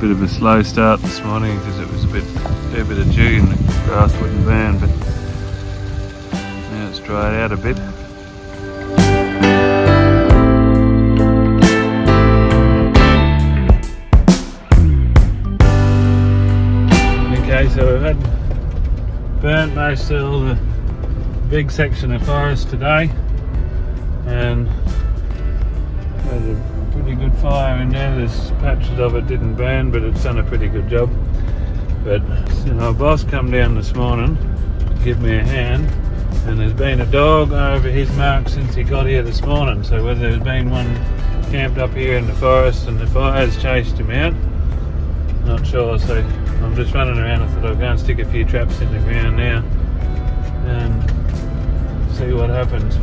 bit of a slow start this morning because it was a bit of dew and the grass wouldn't burn, but now it's dried out a bit. Okay, so we've had burnt most of all the big section of forest today, and had a pretty good fire in there. There's patches of it didn't burn, but it's done a pretty good job. But our boss come down this morning to give me a hand, and there's been a dog over his mark since he got here this morning. So whether there's been one camped up here in the forest and the fire's chased him out, not sure. So I'm just running around. I thought I'll go and stick a few traps in the ground now and see what happens.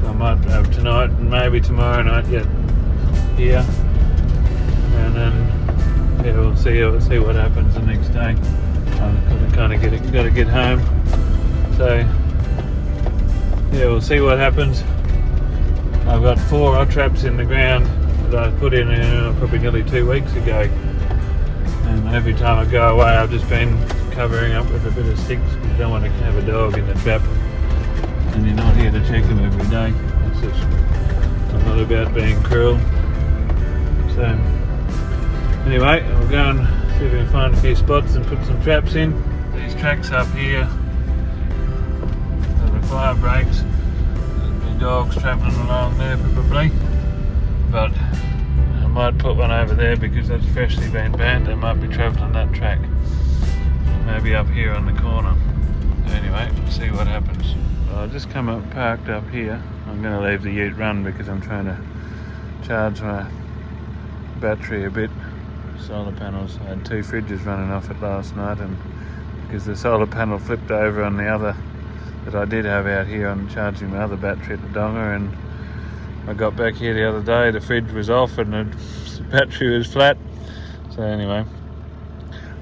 I might have tonight and maybe tomorrow night yet here, and then yeah, we'll see what happens the next day. I've got to get home. So yeah, we'll see what happens. I've got 4 odd traps in the ground that I put in probably nearly 2 weeks ago, and every time I go away I've just been covering up with a bit of sticks because you don't want to have a dog in the trap and you're not here to check them every day. It's just, I'm not about being cruel. So anyway, I'll go and see if we can find a few spots and put some traps in. These tracks up here, the fire breaks, there'll be dogs travelling along there probably, but I might put one over there because that's freshly been burnt. They might be travelling that track, maybe up here on the corner. Anyway, we'll see what happens. I'll just come up parked up here. I'm going to leave the ute run because I'm trying to charge my battery a bit. Solar panels, I had 2 fridges running off it last night, and because the solar panel flipped over on the other that I did have out here, I'm charging my other battery at the donga, and I got back here the other day, the fridge was off and the battery was flat. So anyway,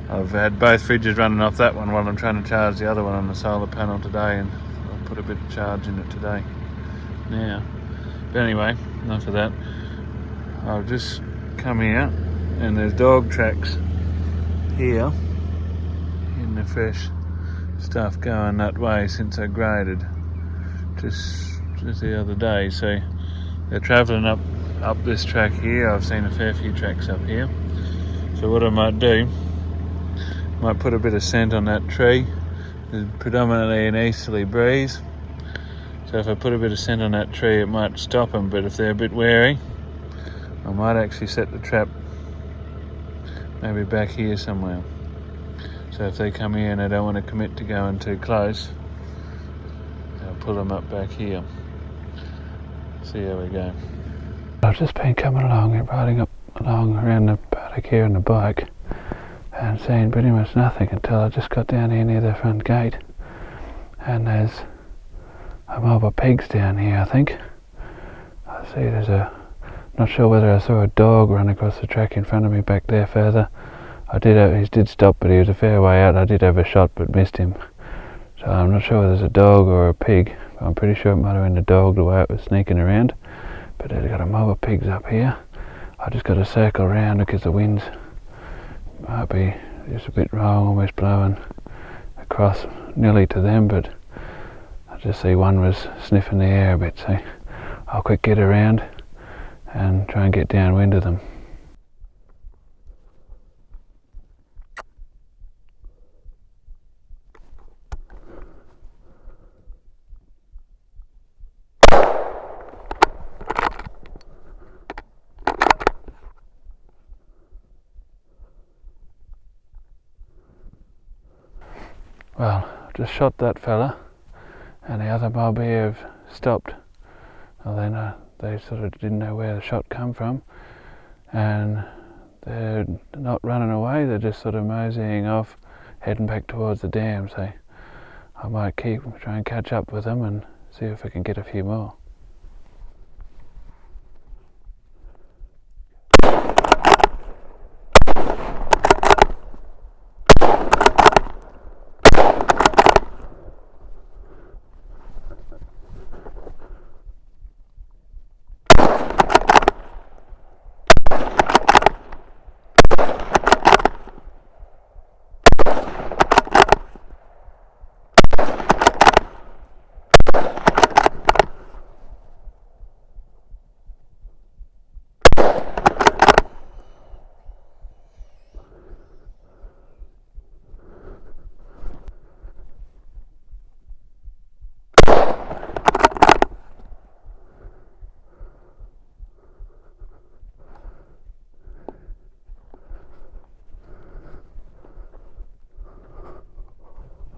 I've had both fridges running off that one while I'm trying to charge the other one on the solar panel today, and I'll put a bit of charge in it today now. But anyway, enough of that. I've just come here and there's dog tracks here in the fresh stuff going that way since I graded just the other day. So they're travelling up this track here. I've seen a fair few tracks up here. So what I might do, I might put a bit of scent on that tree. There's predominantly an easterly breeze, so if I put a bit of scent on that tree it might stop them, but if they're a bit wary I might actually set the trap maybe back here somewhere. So if they come here and they don't want to commit to going too close, I'll pull them up back here. See how we go. I've just been coming along and riding up along around the paddock here on the bike and seeing pretty much nothing until I just got down here near the front gate, and there's a mob of pigs down here. I think I see there's not sure whether I saw a dog run across the track in front of me back there further. He did stop, but he was a fair way out. I did have a shot but missed him, so I'm not sure whether it's a dog or a pig. I'm pretty sure it might have been a dog the way it was sneaking around, but they've got a mob of pigs up here. I just got to circle around because the wind's might be just a bit wrong, almost blowing across nearly to them, but I just see one was sniffing the air a bit, so I'll quick get around and try and get downwind of them. Well, I've just shot that fella, and the other mob here have stopped. Well, then they sort of didn't know where the shot come from, and they're not running away, they're just sort of moseying off, heading back towards the dam. So I might try and catch up with them and see if I can get a few more.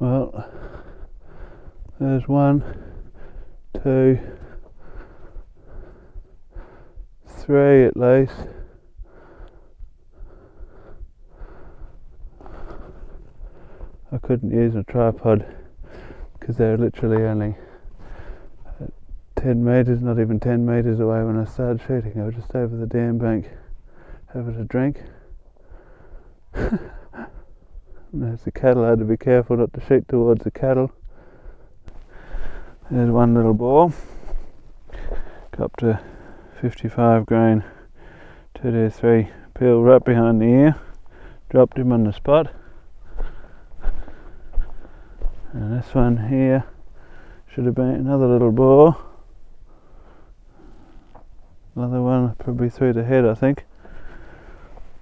Well, there's 1, 2, 3 at least. I couldn't use a tripod because they're literally only 10 metres, not even 10 metres away when I started shooting. I was just over the dam bank having a drink. There's the cattle. I had to be careful not to shoot towards the cattle. There's one little boar. Got up to 55 grain 2D3 peel right behind the ear. Dropped him on the spot. And this one here should have been another little boar. Another one probably through the head, I think.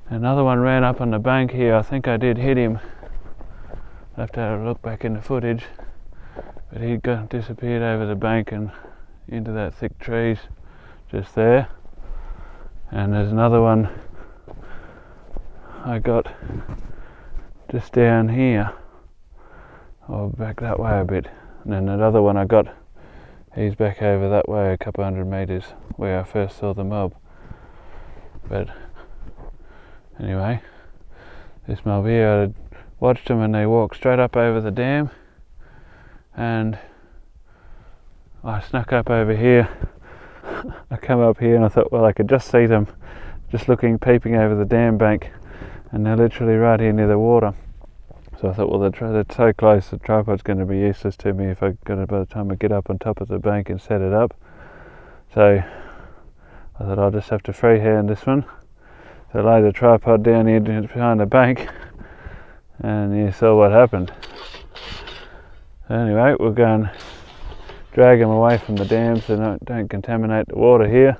Another one ran up on the bank here. I think I did hit him. I have to have a look back in the footage. But he disappeared over the bank and into that thick trees just there. And there's another one I got just down here. Or back that way a bit. And then another one I got, he's back over that way a couple 100 metres where I first saw the mob. But anyway, this mob here, I watched them and they walked straight up over the dam, and I snuck up over here. I come up here and I thought, well, I could just see them just peeping over the dam bank, and they're literally right here near the water. So I thought, well, they're so close, the tripod's going to be useless to me if by the time I get up on top of the bank and set it up. So I thought I'll just have to freehand this one. So I laid the tripod down here behind the bank, and you saw what happened. Anyway, we'll go and drag them away from the dam so don't contaminate the water here,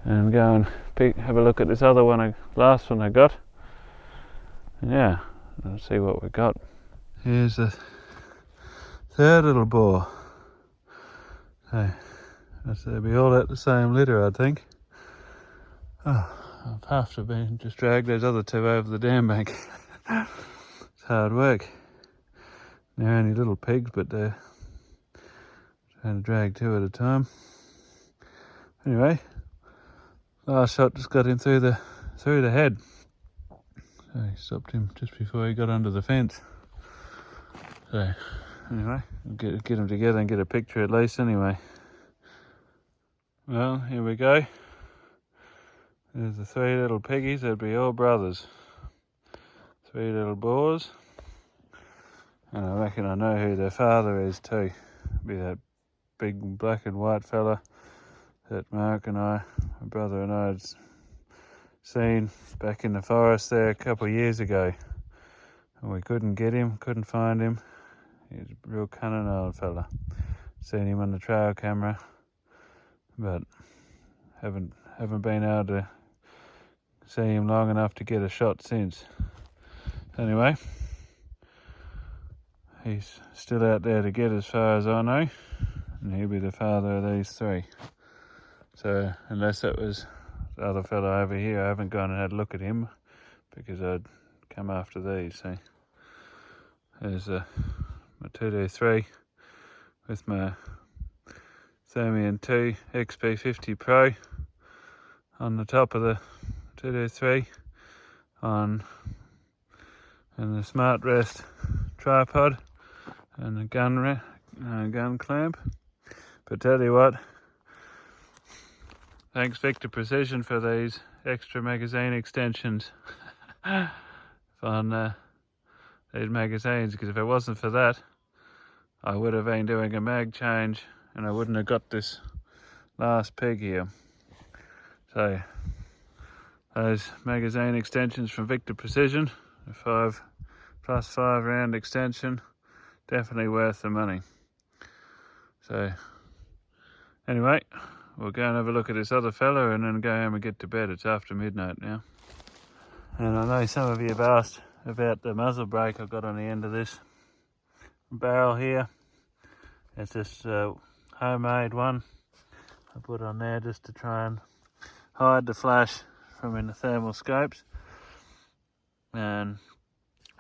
and go and have a look at this other one, last one I got. And yeah, let's see what we got. Here's the third little boar. So they'll be all at the same litter, I think. Oh, I've have to just drag those other two over the dam bank. It's hard work. They're only little pigs, but they're trying to drag two at a time. Anyway, last shot just got him through the head. So he stopped him just before he got under the fence. So anyway, we'll get them together and get a picture at least anyway. Well, here we go. There's the 3 little piggies. They'd be all brothers. 3 little boars. And I reckon I know who their father is too. It'd be that big black and white fella that Mark and my brother and I had seen back in the forest there a couple of years ago. And we couldn't get him, couldn't find him. He's a real cunning old fella. Seen him on the trail camera, but haven't been able to see him long enough to get a shot since. Anyway, he's still out there to get as far as I know, and he'll be the father of these 3. So unless that was the other fella over here, I haven't gone and had a look at him because I'd come after these. So there's my 2D3 with my Thermion 2 XP50 Pro on the top of the 2D3 and the Smart Rest tripod and the gun clamp. But tell you what, thanks Victor Precision for these extra magazine extensions on these magazines, because if it wasn't for that, I would have been doing a mag change and I wouldn't have got this last pig here. So those magazine extensions from Victor Precision, a 5+5 round extension, definitely worth the money. So anyway, we'll go and have a look at this other fella and then go home and get to bed. It's after midnight now. And I know some of you have asked about the muzzle brake I've got on the end of this barrel here. It's just a homemade one I put on there just to try and hide the flash from in the thermal scopes, and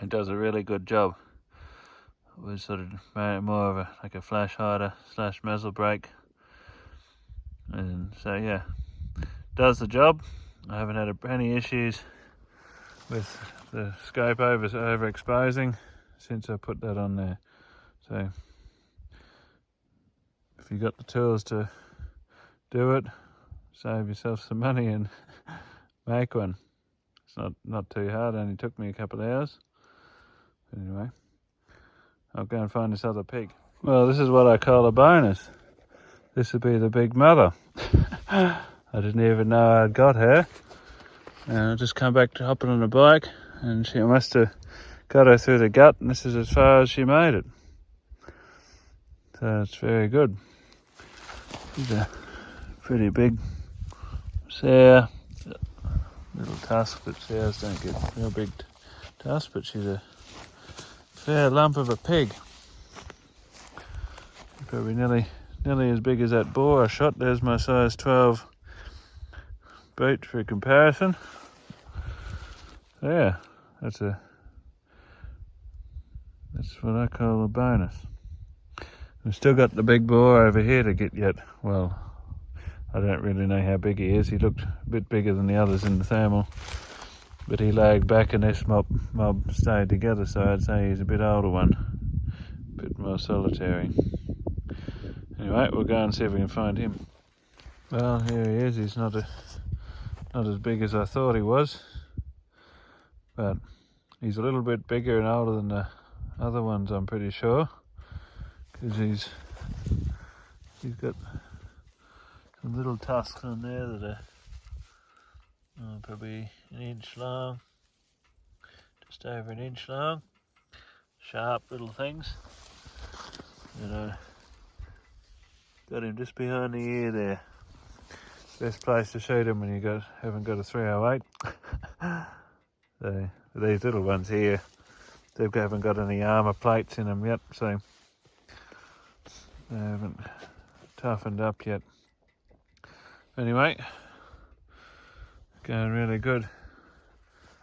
it does a really good job was sort of more of like a flash hider / muzzle brake, and so yeah, does the job. I haven't had any issues with the scope overexposing since I put that on there. So if you've got the tools to do it, save yourself some money and make one. It's not too hard, only took me a couple of hours. But anyway, I'll go and find this other pig. Well, this is what I call a bonus. This would be the big mother. I didn't even know I'd got her. And I just come back to hopping on the bike, and she must have got her through the gut, and this is as far as she made it. So it's very good. She's a pretty big sow. Little tusk, but sows don't get real big tusk, but she's a fair lump of a pig. Probably nearly as big as that boar I shot. There's my size 12 boot for comparison. So yeah, that's what I call a bonus. We've still got the big boar over here to get yet. Well, I don't really know how big he is. He looked a bit bigger than the others in the thermal, but he lagged back and this mob stayed together, so I'd say he's a bit older one, a bit more solitary. Anyway, we'll go and see if we can find him. Well, here he is. He's not as big as I thought he was, but he's a little bit bigger and older than the other ones, I'm pretty sure, because he's got some little tusks on there that are probably an inch long, just over an inch long, sharp little things. And I got him just behind the ear there. Best place to shoot him when you haven't got a 308. So these little ones here, they haven't got any armour plates in them yet, so they haven't toughened up yet. Anyway, going really good.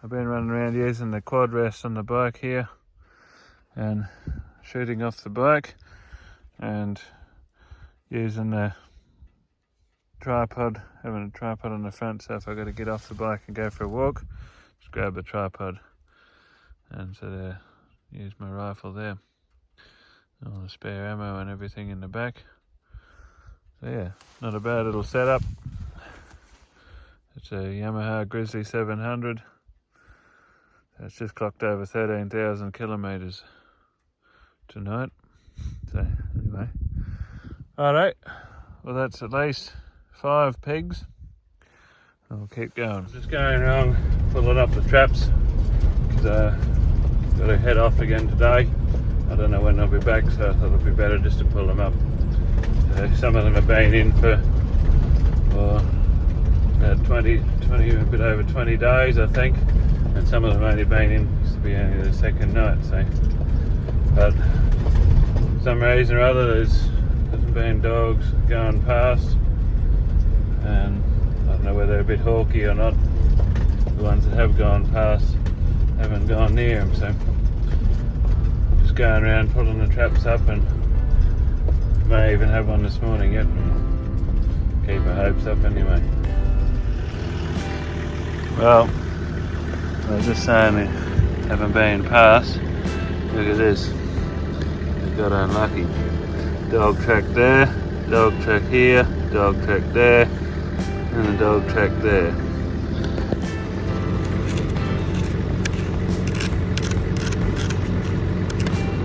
I've been running around using the quad rest on the bike here and shooting off the bike and using the tripod, having a tripod on the front, so if I got to get off the bike and go for a walk, just grab the tripod and so use my rifle there. All the spare ammo and everything in the back. So yeah, not a bad little setup. It's a Yamaha Grizzly 700. It's just clocked over 13,000 kilometres tonight. So anyway, alright, well that's at least 5 pigs. I'll keep going. I'm just going around pulling up the traps because I've got to head off again today. I don't know when I'll be back, so I thought it'd be better just to pull them up. Some of them have been in for about 20, a bit over 20 days, I think, and some of them only been in, this will be only the second night, so. But for some reason or other, there's been dogs going past, and I don't know whether they're a bit hawky or not. The ones that have gone past haven't gone near them, so I'm just going around pulling the traps up, and may even have one this morning yet. Keep our hopes up anyway. Well, I was just saying they haven't been past. Look at this. We got unlucky. Dog track there, dog track here, dog track there, and a dog track there.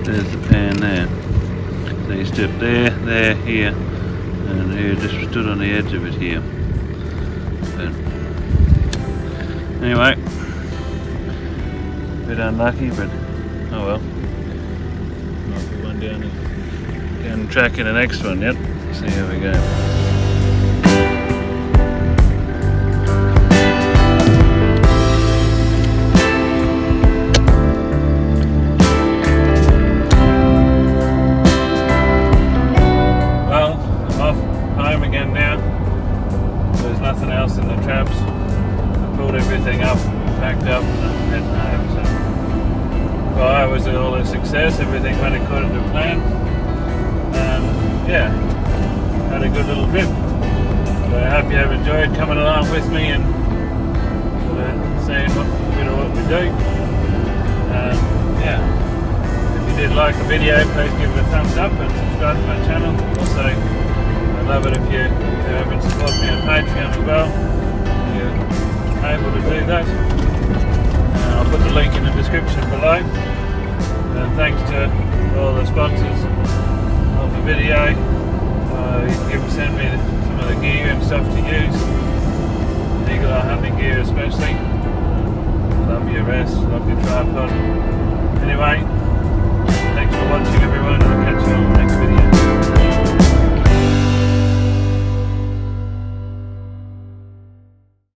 There's the pan there. So you step there, here, and here, just stood on the edge of it here. But anyway, a bit unlucky, but oh well. Might be one down the track in the next one, yep. See how we go. Everything up, packed up, and I'm heading home. So fire was all a success. Everything went according to plan. Yeah, had a good little trip. So I hope you have enjoyed coming along with me and seeing what we do. Yeah, if you did like the video, please give it a thumbs up and subscribe to my channel. Also, I'd love it if you haven't supported me on Patreon as well. You're able to do that. I'll put the link in the description below. And thanks to all the sponsors of the video. You can send me some of the gear and stuff to use. Eagle Eye hunting gear especially. Love your rest, love your tripod. Anyway, thanks for watching everyone, and I'll catch you on the next video.